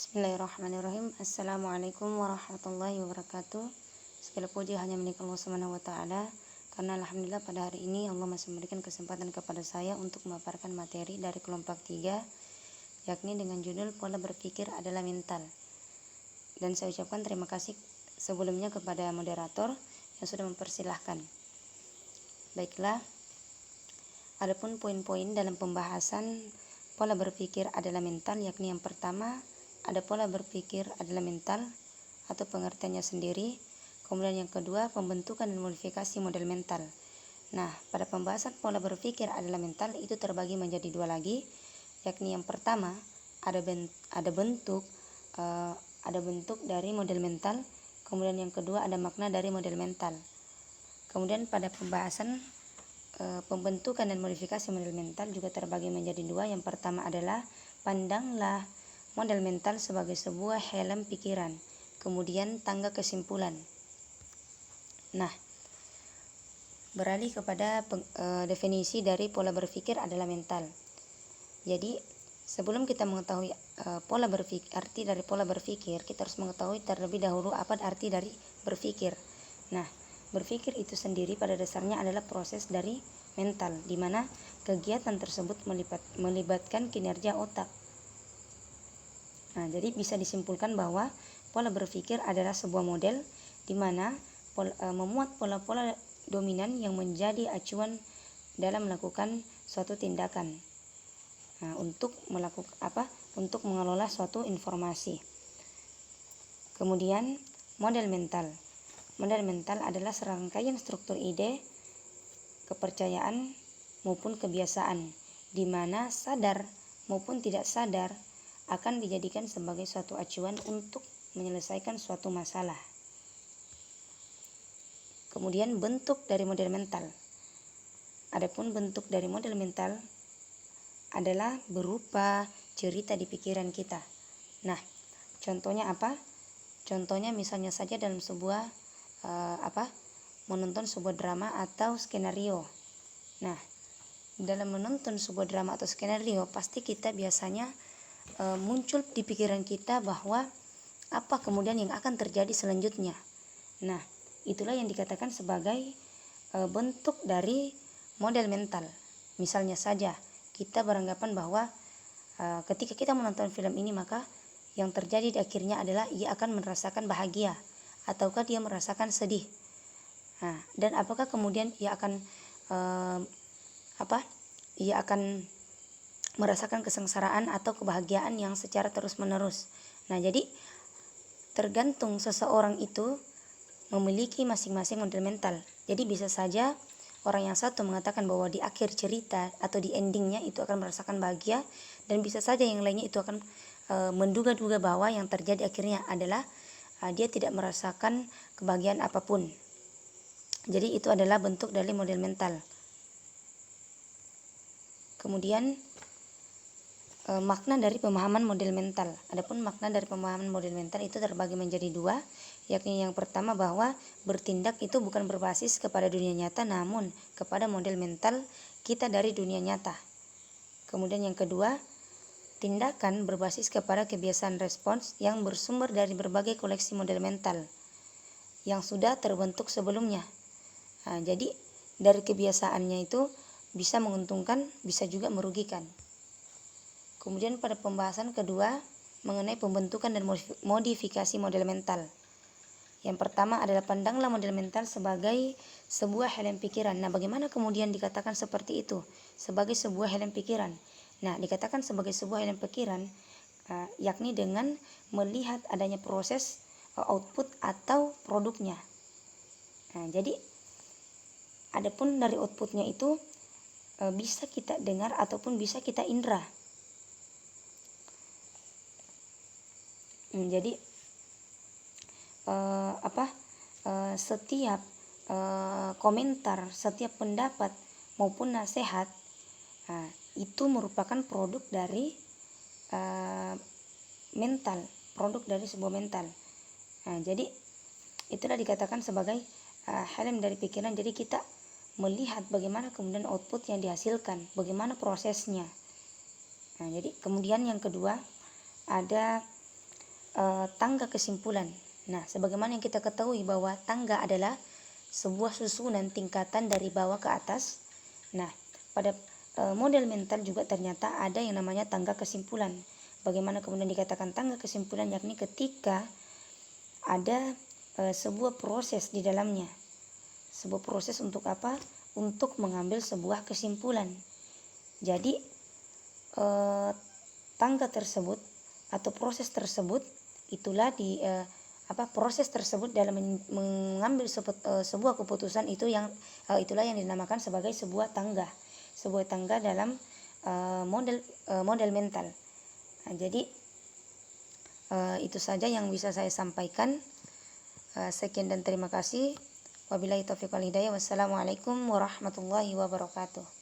Bismillahirrahmanirrahim. Assalamualaikum warahmatullahi wabarakatuh. Segala puji hanya milik Allah Subhanahu wa taala, karena alhamdulillah pada hari ini Allah masih memberikan kesempatan kepada saya untuk memaparkan materi dari kelompok 3, yakni dengan judul pola berpikir adalah mental. Dan saya ucapkan terima kasih sebelumnya kepada moderator yang sudah mempersilahkan. Baiklah, adapun poin-poin dalam pembahasan pola berpikir adalah mental, yakni yang pertama ada pola berpikir adalah mental atau pengertiannya sendiri. Kemudian yang kedua, pembentukan dan modifikasi model mental. Nah, pada pembahasan pola berpikir adalah mental itu terbagi menjadi dua lagi, yakni yang pertama ada bentuk dari model mental. Kemudian yang kedua ada makna dari model mental. Kemudian pada pembahasan pembentukan dan modifikasi model mental juga terbagi menjadi dua. Yang pertama adalah pandanglah model mental sebagai sebuah helm pikiran. Kemudian tangga kesimpulan. Nah, beralih kepada definisi dari pola berpikir adalah mental. Jadi, sebelum kita mengetahui arti dari pola berpikir, kita harus mengetahui terlebih dahulu apa arti dari berpikir. Nah, berpikir itu sendiri pada dasarnya adalah proses dari mental, di mana kegiatan tersebut melibatkan kinerja otak. Nah, jadi bisa disimpulkan bahwa pola berpikir adalah sebuah model di mana memuat pola-pola dominan yang menjadi acuan dalam melakukan suatu tindakan. Nah, untuk mengelola suatu informasi. Kemudian model mental. Model mental adalah serangkaian struktur ide, kepercayaan maupun kebiasaan di mana sadar maupun tidak sadar akan dijadikan sebagai suatu acuan untuk menyelesaikan suatu masalah. Kemudian bentuk dari model mental. Adapun bentuk dari model mental adalah berupa cerita di pikiran kita. Nah, contohnya apa? Contohnya misalnya saja dalam sebuah menonton sebuah drama atau skenario. Nah, dalam menonton sebuah drama atau skenario pasti kita biasanya muncul di pikiran kita bahwa apa kemudian yang akan terjadi selanjutnya. Nah, itulah yang dikatakan sebagai bentuk dari model mental. Misalnya saja kita beranggapan bahwa ketika kita menonton film ini maka yang terjadi di akhirnya adalah ia akan merasakan bahagia ataukah dia merasakan sedih. Nah, dan apakah kemudian ia akan merasakan kesengsaraan atau kebahagiaan yang secara terus-menerus. Nah, jadi tergantung seseorang itu memiliki masing-masing model mental. Jadi bisa saja orang yang satu mengatakan bahwa di akhir cerita atau di endingnya itu akan merasakan bahagia, dan bisa saja yang lainnya itu akan menduga-duga bahwa yang terjadi akhirnya adalah dia tidak merasakan kebahagiaan apapun. Jadi itu adalah bentuk dari model mental. Kemudian makna dari pemahaman model mental. Adapun makna dari pemahaman model mental itu terbagi menjadi dua, yakni yang pertama bahwa bertindak itu bukan berbasis kepada dunia nyata namun kepada model mental kita dari dunia nyata. Kemudian yang kedua, tindakan berbasis kepada kebiasaan respons yang bersumber dari berbagai koleksi model mental yang sudah terbentuk sebelumnya. Nah, jadi dari kebiasaannya itu bisa menguntungkan, bisa juga merugikan. Kemudian pada pembahasan kedua mengenai pembentukan dan modifikasi model mental. Yang pertama adalah pandanglah model mental sebagai sebuah helm pikiran. Nah, bagaimana kemudian dikatakan seperti itu? Sebagai sebuah helm pikiran. Nah, dikatakan sebagai sebuah helm pikiran yakni dengan melihat adanya proses output atau produknya. Nah, jadi adapun dari outputnya itu bisa kita dengar ataupun bisa kita indra. Jadi setiap komentar, setiap pendapat maupun nasihat itu merupakan produk dari mental, produk dari sebuah mental. Nah, jadi itulah dikatakan sebagai helm dari pikiran. Jadi kita melihat bagaimana kemudian output yang dihasilkan, bagaimana prosesnya. Nah, jadi kemudian yang kedua ada tangga kesimpulan. Nah, sebagaimana yang kita ketahui bahwa tangga adalah sebuah susunan tingkatan dari bawah ke atas. Nah, pada model mental juga ternyata ada yang namanya tangga kesimpulan. Bagaimana kemudian dikatakan tangga kesimpulan, yakni ketika ada sebuah proses di dalamnya. Sebuah proses untuk apa? Untuk mengambil sebuah kesimpulan. Jadi tangga tersebut atau proses tersebut itulah proses tersebut dalam mengambil sebuah keputusan itulah yang dinamakan sebagai sebuah tangga dalam model mental. Nah, jadi itu saja yang bisa saya sampaikan. Sekian dan terima kasih. Wabillahi taufiq wal hidayah. Wassalamualaikum warahmatullahi wabarakatuh.